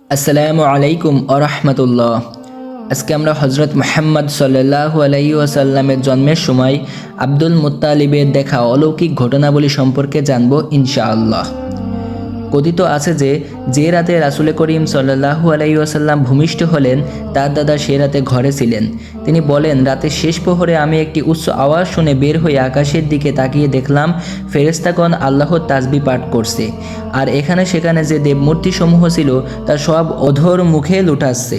আসসালামু আলাইকুম আরহামতুল্লাহ। আজকে আমরা হজরত মুহাম্মদ সাল্লাল্লাহু আলাইহি ওয়াসাল্লামের জন্মের সময় আব্দুল মুত্তালিবের দেখা অলৌকিক ঘটনাবলী সম্পর্কে জানব ইনশাআল্লাহ। কথিত আছে যে রাতে রাসূল করিম সাল্লাল্লাহু আলাইহি ওয়াসাল্লাম ভূমিষ্ঠ হলেন তার দাদা সে রাতে ঘরে ছিলেন। তিনি বলেন, রাতের শেষ প্রহরে আমি একটি উচ্চ আওয়াজ শুনে বের হয়ে আকাশের দিকে তাকিয়ে দেখলাম ফেরেশতাগণ আল্লাহর তাসবিহ পাঠ করছে, আর এখানে সেখানে যে দেবমূর্তিসমূহ ছিল তা সব অধর মুখে লুটাচ্ছে।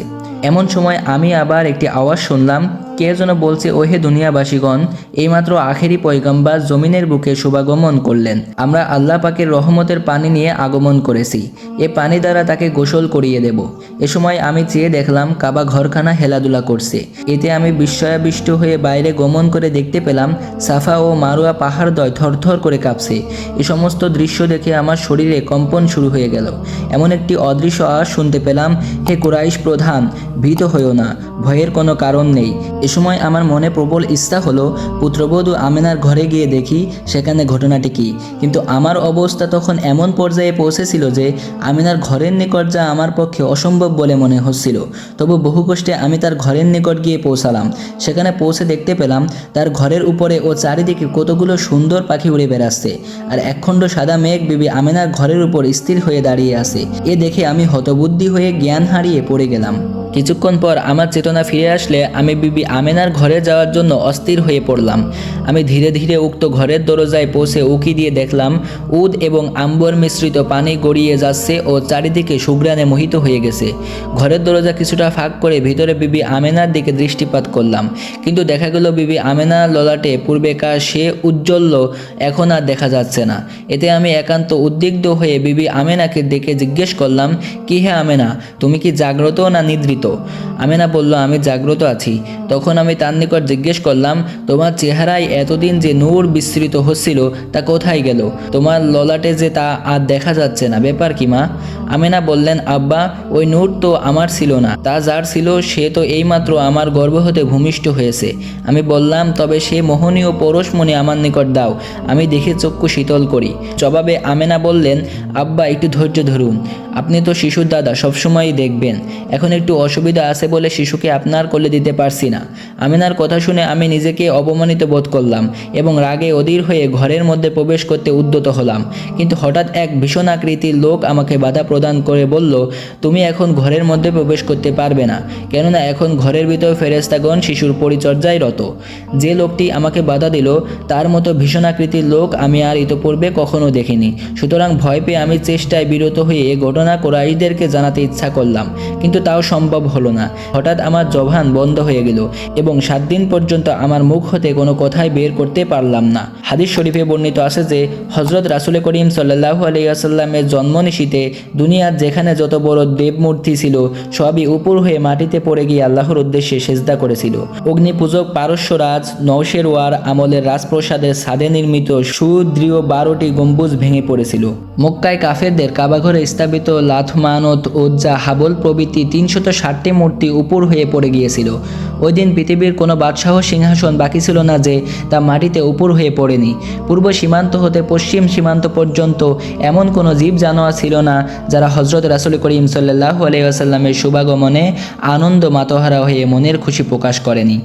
এমন সময় আমি আবার একটি আওয়াজ শুনলাম, কে যেন বলছে, ওহে দুনিয়াবাসীগণ, এইমাত্র আখেরি পয়গম্বর জমিনের বুকে শুভাগমন করলেন। আমরা আল্লাহ পাকের রহমতের পানি নিয়ে আগমন করেছি, এ পানি দ্বারা তাকে গোসল করিয়ে দেব। এ সময় আমি চেয়ে দেখলাম কাবা ঘরখানা হেলাদুলা করছে। এতে আমি বিস্ময়াবিষ্ট হয়ে বাইরে গমন করে দেখতে পেলাম সাফা ও মারুয়া পাহাড়দ্বয় থরথর করে কাঁপছে। এ সমস্ত দৃশ্য দেখে আমার শরীরে কম্পন শুরু হয়ে গেল। এমন একটি অদৃশ্য আওয়াজ শুনতে পেলাম, হে কুরাইশ প্রধান, ভীত হইও না, ভয়ের কোনো কারণ নেই। এ সময় আমার মনে প্রবল ইচ্ছা হলো পুত্রবধূ আমেনার ঘরে গিয়ে দেখি সেখানে ঘটনাটি কী। কিন্তু আমার অবস্থা তখন এমন পর্যায়ে পৌঁছেছিল যে আমেনার ঘরের নিকট যা আমার পক্ষে অসম্ভব বলে মনে হচ্ছিল। তবু বহু কষ্টে আমি তার ঘরের নিকট গিয়ে পৌঁছালাম। সেখানে পৌঁছে দেখতে পেলাম তার ঘরের উপরে ও চারিদিকে কতগুলো সুন্দর পাখি উড়ে বেড়াচ্ছে, আর একখণ্ড সাদা মেঘ বিবি আমেনার ঘরের উপর স্থির হয়ে দাঁড়িয়ে আছে। এ দেখে আমি হতবুদ্ধি হয়ে জ্ঞান হারিয়ে পড়ে গেলাম। কিছুক্ষণ পর আমার চেতনা ফিরে আসলে আমি বিবি আমেনার ঘরে যাওয়ার জন্য অস্থির হয়ে পড়লাম। আমি ধীরে ধীরে উক্ত ঘরের দরজায় পৌঁছে উকি দিয়ে দেখলাম উদ এবং আম্বর মিশ্রিত পানি গড়িয়ে যাচ্ছে ও চারিদিকে সুঘ্রাণে মোহিত হয়ে গেছে। ঘরের দরজা কিছুটা ফাঁক করে ভিতরে বিবি আমেনার দিকে দৃষ্টিপাত করলাম, কিন্তু দেখা গেল বিবি আমেনার ললাটে পূর্বেকার সে উজ্জ্বল্য এখন আর দেখা যাচ্ছে না। এতে আমি একান্ত উদ্বিগ্ন হয়ে বিবি আমেনাকে ডেকে জিজ্ঞেস করলাম, কি হে আমেনা, তুমি কি জাগ্রত না নিদ্রিত? আমেনা বলল, আমি জাগ্রত আছি। তখন আমি তার নিকট জিজ্ঞেস করলাম, তোমার চেহারায় এতদিন যে নূর বিস্তৃত হচ্ছিল তা কোথায় গেল? তোমার ললাটে যে তা আর দেখা যাচ্ছে না, ব্যাপার কি মা? আমেনা বললেন, আব্বা, ওই নূর তো আমার ছিল না, তা যার ছিল সে তো এইমাত্র আমার গর্ভ হতে ভূমিষ্ঠ হয়েছে। আমি বললাম, তবে সে মোহনীয় পরশমণি আমার নিকট দাও, আমি দেখে চক্ষু শীতল করি। জবাবে আমেনা বললেন, আব্বা, একটু ধৈর্য ধরুন, আপনি তো শিশুর দাদা, সবসময়ই দেখবেন। এখন একটু অসুবিধা আছে বলে শিশুকে আপনার কোলে দিতে পারছি না। আমেনার কথা শুনে আমি নিজেকে অপমানিত বোধ করলাম এবং রাগে অধীর হয়ে ঘরের মধ্যে প্রবেশ করতে উদ্যত হলাম। কিন্তু হঠাৎ এক ভীষণ আকৃতির লোক আমাকে বাধা প্রদান করে বলল, তুমি এখন ঘরের মধ্যে প্রবেশ করতে পারবে না, কেননা এখন ঘরের ভিতর ফেরেশতাগণ শিশুর পরিচর্যায় রত। যে লোকটি আমাকে বাধা দিল তার মতো ভীষণ আকৃতির লোক আমি আর ইতোপূর্বে কখনো দেখিনি। সুতরাং ভয় পেয়ে আমি চেষ্টায় বিরত হয়ে এ ঘটনা কুরাইশদেরকে জানাতে ইচ্ছা করলাম, কিন্তু তাও সম্ভব হলো না। হঠাৎ আমার জবান বন্ধ হয়ে গেল এবং 7 দিন পর্যন্ত আমার মুখ হতে কোনো কথাই বের করতে পারলাম না। হাদিস শরীফে বর্ণিত আছে যে হজরত রাসূল করিম সাল্লাল্লাহু আলাইহি ওয়াসাল্লামের জন্মনিশীতে দুনিয়ার যেখানে যত বড় দেবমূর্তি ছিল সবই উপর হয়ে মাটিতে পড়ে গিয়ে আল্লাহর উদ্দেশ্যে সেজদা করেছিল। অগ্নিপূজক পারস্যরাজ নওশেরওয়ার আমলের রাজপ্রসাদের ছাদে নির্মিত সুদৃঢ় 12টি গম্বুজ ভেঙে পড়েছিল। মক্কায় কাফেরদের কাবাঘরে স্থাপিত লাত, মানত, উজ্জা, হাবল প্রভৃতি 360টি মূর্তি উপর হয়ে পড়ে গিয়েছিল। ওই দিন পৃথিবীর কোনো বাদশাহ সিংহাসন বাকি ছিল না যে তা মাটিতে উপর হয়ে পড়েনি। পূর্ব সীমান্ত হতে পশ্চিম সীমান্ত পর্যন্ত এমন কোনো জীব জানোয়ার ছিল না যারা হজরত রাসূল করিম সাল্লাল্লাহু আলাইহি ওয়াসাল্লামের শুভাগমনে আনন্দ মাতোহারা হয়ে মনের খুশি প্রকাশ করেনি।